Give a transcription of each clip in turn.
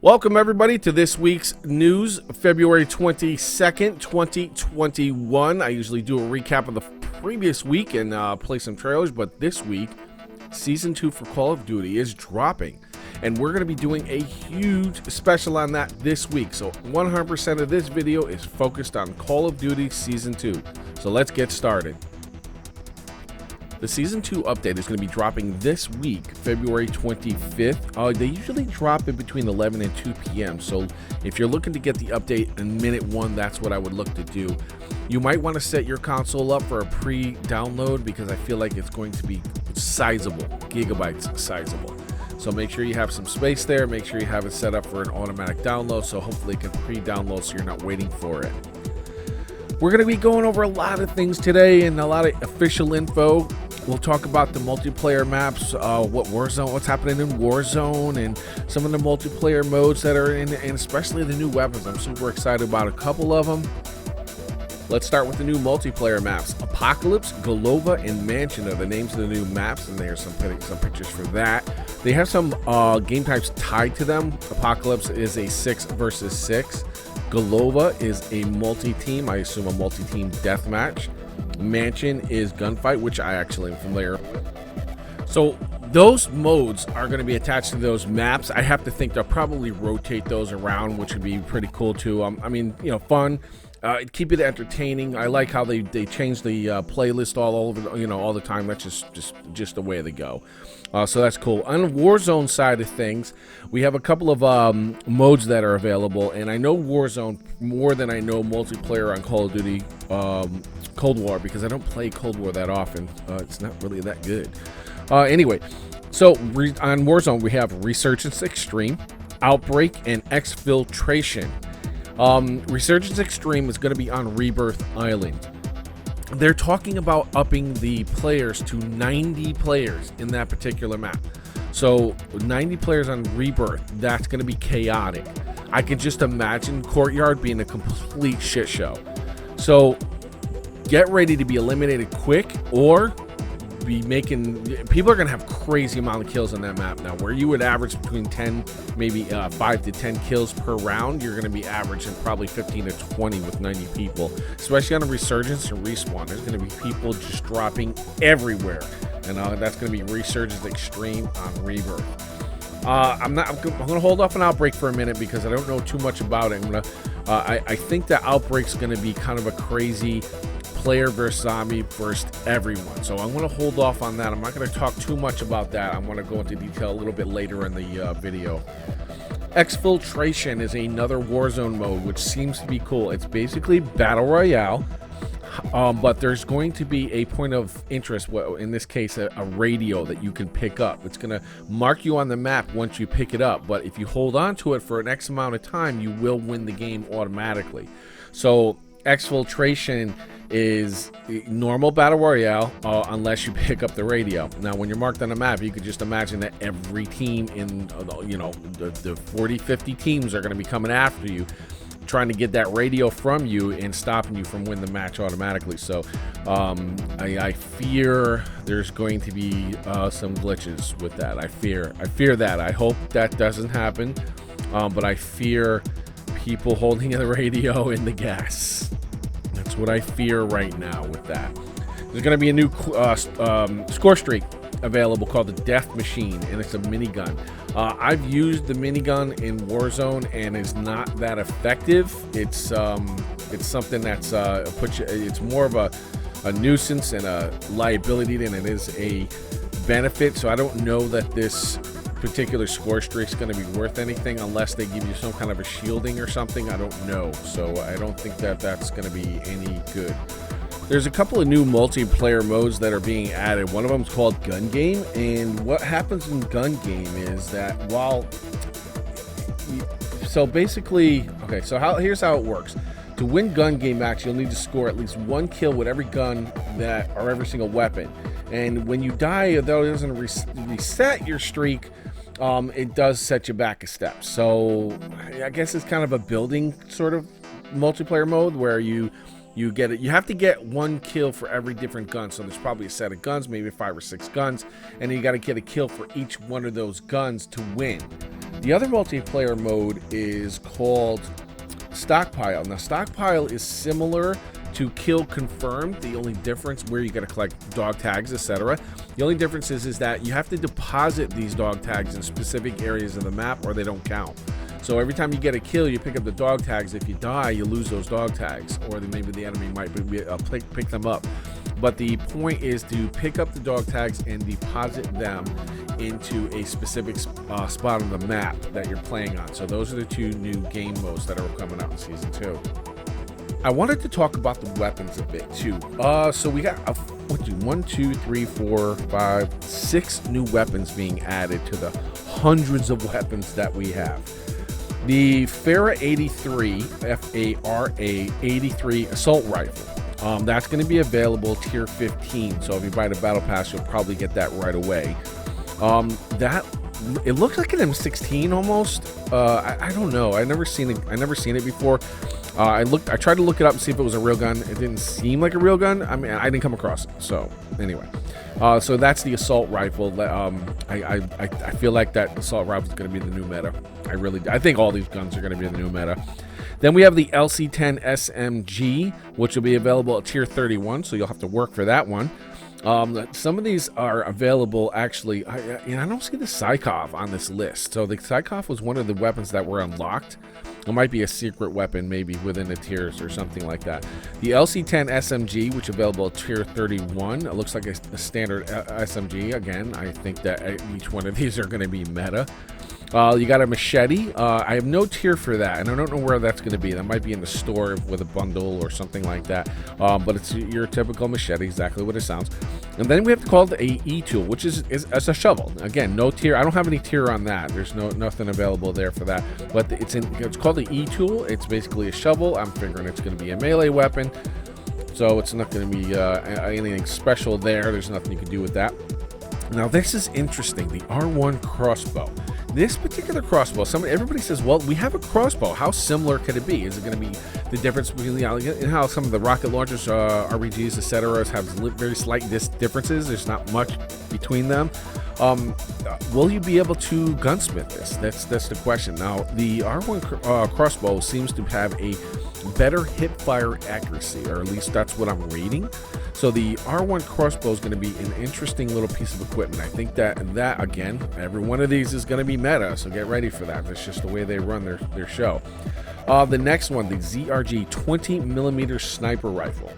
Welcome everybody to this week's news, February 22nd, 2021. I usually do a recap of the previous week and play some trailers, but this week, Season 2 for Call of Duty is dropping. And we're going to be doing a huge special on that this week. So 100% of this video is focused on Call of Duty Season 2. So let's get started. The Season 2 update is going to be dropping this week, February 25th. They usually drop in between 11 and 2 p.m. So if you're looking to get the update in minute one, that's what I would look to do. You might want to set your console up for a pre-download because I feel like it's going to be sizable, gigabytes sizable. So make sure you have some space there. Make sure you have it set up for an automatic download. So hopefully it can pre-download so you're not waiting for it. We're going to be going over a lot of things today and a lot of official info. We'll talk about the multiplayer maps, what's happening in Warzone, and some of the multiplayer modes that are in, and especially the new weapons. I'm super excited about a couple of them. Let's start with the new multiplayer maps. Apocalypse, Golova, and Mansion are the names of the new maps, and there's some pictures for that. They have some game types tied to them. Apocalypse is a 6 versus 6. Golova is a multi-team, I assume a multi-team deathmatch. Mansion is gunfight, which I actually am familiar with. So those modes are going to be attached to those maps. I have to think they'll probably rotate those around, which would be pretty cool too. I mean, you know, fun. Keep it entertaining. I like how they change the playlist all over, you know, all the time. That's just the way they go. So that's cool. On the Warzone side of things, we have a couple of modes that are available, and I know Warzone more than I know multiplayer on Call of Duty Cold War because I don't play Cold War that often. It's not really that good. Anyway, so on Warzone we have Resurgence Extreme, Outbreak, and Exfiltration. Resurgence Extreme is going to be on Rebirth Island. They're talking about upping the players to 90 players in that particular map. So 90 players on Rebirth, that's going to be chaotic. I can just imagine Courtyard being a complete shit show. So get ready to be eliminated quick or be making, people are going to have crazy amount of kills on that map now. Where you would average between 10, maybe 5 to 10 kills per round, you're going to be averaging probably 15 to 20 with 90 people, especially on a Resurgence and Respawn. There's going to be people just dropping everywhere, and that's going to be Resurgence Extreme on Rebirth. I'm going to hold off on Outbreak for a minute because I don't know too much about it. I think that Outbreak's going to be kind of a crazy player versus zombie versus everyone, so I'm going to hold off on that. I'm not going to talk too much about that. I'm going to go into detail a little bit later in the video. Exfiltration is another Warzone mode which seems to be cool. It's basically battle royale, but there's going to be a point of interest, well, in this case a radio that you can pick up. It's going to mark you on the map once you pick it up, but if you hold on to it for an X amount of time, you will win the game automatically. So Exfiltration is normal battle royale unless you pick up the radio. Now when you're marked on a map, you could just imagine that every team in the 40-50 teams are going to be coming after you, trying to get that radio from you and stopping you from winning the match automatically. So I fear there's going to be some glitches with that. I fear that. I hope that doesn't happen, but I fear people holding the radio in the gas. That's what I fear right now with that. There's going to be a new score streak available called the Death Machine, and it's a minigun. I've used the minigun in Warzone, and it's not that effective. It's something that's it's more of a nuisance and a liability than it is a benefit. So I don't know that this particular score streak is going to be worth anything unless they give you some kind of a shielding or something. I don't know, so I don't think that that's going to be any good. There's a couple of new multiplayer modes that are being added. One of them is called Gun Game, and what happens in Gun Game is that here's how it works. To win Gun Game match, you'll need to score at least 1 kill with every gun or every single weapon, and when you die, though it doesn't reset your streak, it does set you back a step. So I guess it's kind of a building sort of multiplayer mode where you get it. You have to get 1 kill for every different gun. So there's probably a set of guns, maybe 5 or 6 guns, and you got to get a kill for each one of those guns to win. The other multiplayer mode is called Stockpile. Now, Stockpile is similar to Kill Confirmed. The only difference, where you got to collect dog tags, etc. The only difference is that you have to deposit these dog tags in specific areas of the map, or they don't count. So every time you get a kill, you pick up the dog tags. If you die, you lose those dog tags, or maybe the enemy might pick them up. But the point is to pick up the dog tags and deposit them into a specific spot on the map that you're playing on. So those are the two new game modes that are coming out in Season 2. I wanted to talk about the weapons a bit too. So we got 1, 2, 3, 4, 5, 6 new weapons being added to the hundreds of weapons that we have. The Farah 83, F-A-R-A 83 assault rifle. That's going to be available tier 15. So if you buy the battle pass, you'll probably get that right away. It looks like an M16 almost. I don't know. I never seen it before. I tried to look it up and see if it was a real gun. It didn't seem like a real gun. I mean, I didn't come across it. So anyway, so that's the assault rifle. I feel like that assault rifle is going to be the new meta. I think all these guns are going to be the new meta. Then we have the LC10 SMG, which will be available at tier 31. So you'll have to work for that one. Some of these are available actually. I don't see the Psychov on this list. So the Psychov was one of the weapons that were unlocked. It might be a secret weapon, maybe within the tiers or something like that. The LC10 SMG, which is available at tier 31. It looks like a standard SMG. Again, I think that each one of these are going to be meta. You got a machete. I have no tier for that, and I don't know where that's going to be. That might be in the store with a bundle or something like that. But it's your typical machete, exactly what it sounds. And then we have to call it a E-tool, which is a shovel. Again, no tier. I don't have any tier on that. There's nothing available there for that. But it's called the E-tool. It's basically a shovel. I'm figuring it's going to be a melee weapon. So it's not going to be anything special there. There's nothing you can do with that. Now this is interesting. The R1 crossbow. This particular crossbow, everybody says, well, we have a crossbow. How similar could it be? Is it going to be the difference between how some of the rocket launchers, RPGs, etc., have very slight differences? There's not much between them. Will you be able to gunsmith this? That's the question. Now, the R1 crossbow seems to have a better hip fire accuracy, or at least that's what I'm reading. So the R1 crossbow is going to be an interesting little piece of equipment. I think that again, every one of these is going to be meta, so get ready for that. That's just the way they run their show. The next one, the ZRG 20mm sniper rifle.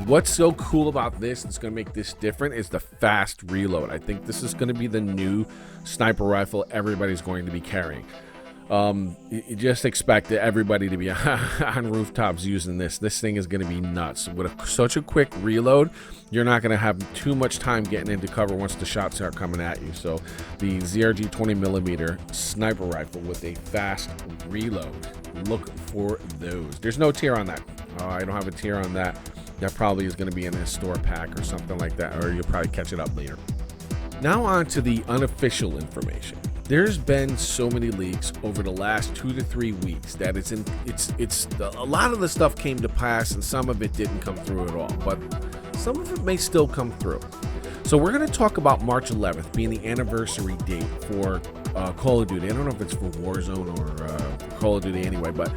What's so cool about this that's going to make this different is the fast reload. I think this is going to be the new sniper rifle everybody's going to be carrying. You just expect everybody to be on rooftops using this. This thing is going to be nuts. With such a quick reload, you're not going to have too much time getting into cover once the shots start coming at you. So the ZRG 20mm sniper rifle with a fast reload. Look for those. There's no tier on that. I don't have a tier on that. That probably is going to be in a store pack or something like that, or you'll probably catch it up later. Now on to the unofficial information. There's been so many leaks over the last 2 to 3 weeks that a lot of the stuff came to pass and some of it didn't come through at all, but some of it may still come through. So we're going to talk about March 11th being the anniversary date for Call of Duty. I don't know if it's for Warzone or Call of Duty anyway, but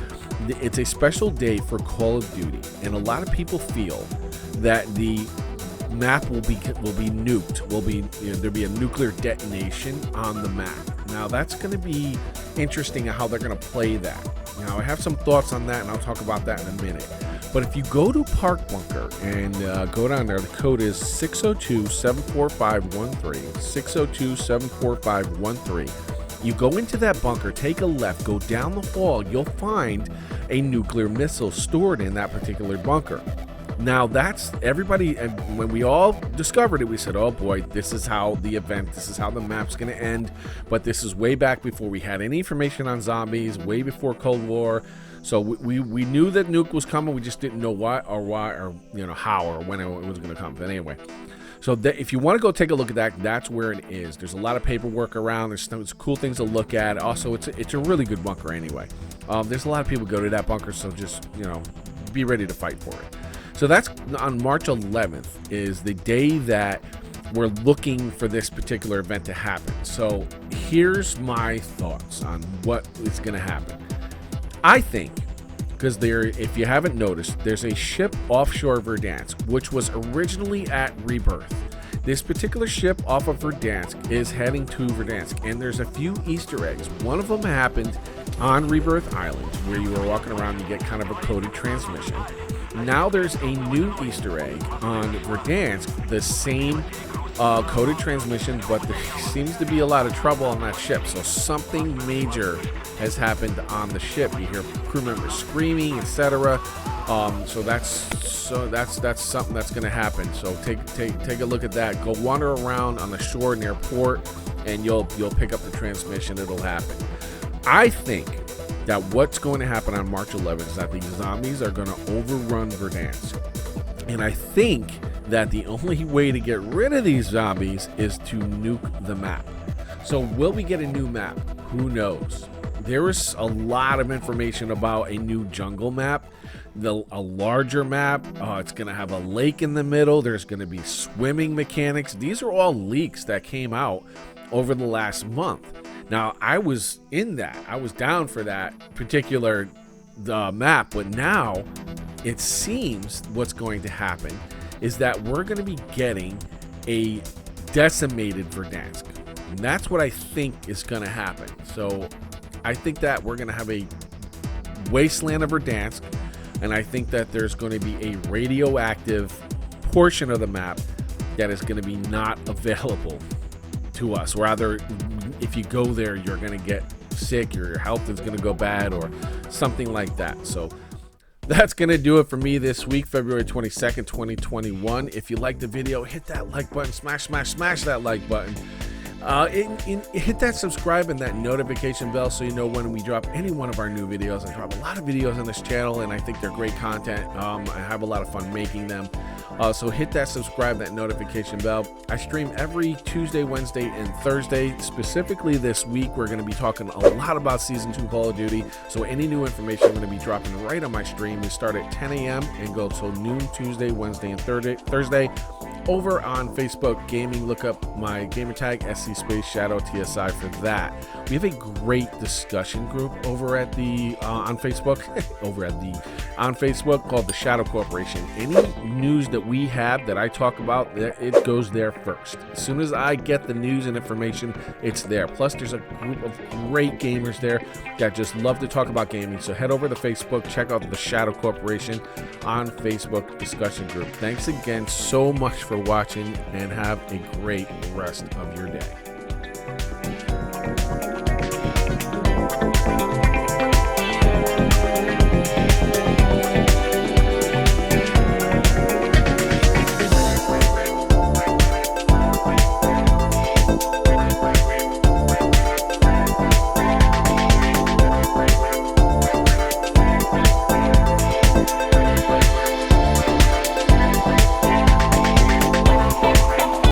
it's a special date for Call of Duty, and a lot of people feel that the map will be nuked. There'll be a nuclear detonation on the map. Now that's going to be interesting how they're going to play that. Now I have some thoughts on that, and I'll talk about that in a minute. But if you go to Park Bunker and go down there, the code is 602-74513. 602-74513. You go into that bunker, take a left, go down the hall. You'll find a nuclear missile stored in that particular bunker. Now that's everybody, and when we all discovered it, we said, oh boy, this is how the map's going to end. But this is way back before we had any information on zombies, way before Cold War. So we knew that nuke was coming. We just didn't know why or how or when it was going to come. But anyway, so if you want to go take a look at that, that's where it is. There's a lot of paperwork around. There's cool things to look at. Also, it's a really good bunker anyway. There's a lot of people go to that bunker, so just be ready to fight for it. So that's on March 11th is the day that we're looking for this particular event to happen. So here's my thoughts on what is going to happen. I think, because if you haven't noticed, there's a ship offshore Verdansk, which was originally at Rebirth. This particular ship off of Verdansk is heading to Verdansk, and there's a few Easter eggs. One of them happened on Rebirth Island, where you were walking around, you get kind of a coded transmission. Now there's a new Easter egg on Verdansk, the same coded transmission, but there seems to be a lot of trouble on that ship. So something major has happened on the ship. You hear crew members screaming, etc. So that's something that's going to happen. So take a look at that. Go wander around on the shore near port, and you'll pick up the transmission. It'll happen. I think that what's going to happen on March 11th is that these zombies are going to overrun Verdansk, and I think that the only way to get rid of these zombies is to nuke the map. So will we get a new map? Who knows? There is a lot of information about a new jungle map, a larger map. It's going to have a lake in the middle. There's going to be swimming mechanics. These are all leaks that came out over the last month. Now, I was in that. I was down for that particular map, but now it seems what's going to happen is that we're going to be getting a decimated Verdansk. And that's what I think is going to happen. So I think that we're going to have a wasteland of Verdansk, and I think that there's going to be a radioactive portion of the map that is going to be not available to us. Rather, if you go there, you're going to get sick, or your health is going to go bad, or something like that. So that's going to do it for me this week, February 22nd, 2021. If you liked the video, hit that like button, smash that like button. Hit that subscribe and that notification bell so you know when we drop any one of our new videos. I drop a lot of videos on this channel, and I think they're great content. I have a lot of fun making them. So hit that subscribe, that notification bell. I stream every Tuesday, Wednesday, and Thursday. Specifically this week, we're going to be talking a lot about Season 2 Call of Duty. So any new information I'm going to be dropping right on my stream. We start at 10 a.m. and go till noon Tuesday, Wednesday, and Thursday. Over on Facebook Gaming, look up my gamer tag, SC Space ShadowTSI for that. We have a great discussion group over at the on Facebook, on Facebook called the Shadow Corporation. Any news that we have that I talk about, it goes there first. As soon as I get the news and information, it's there. Plus, there's a group of great gamers there that just love to talk about gaming. So head over to Facebook, check out the Shadow Corporation on Facebook discussion group. Thanks again so much for watching, and have a great rest of your day.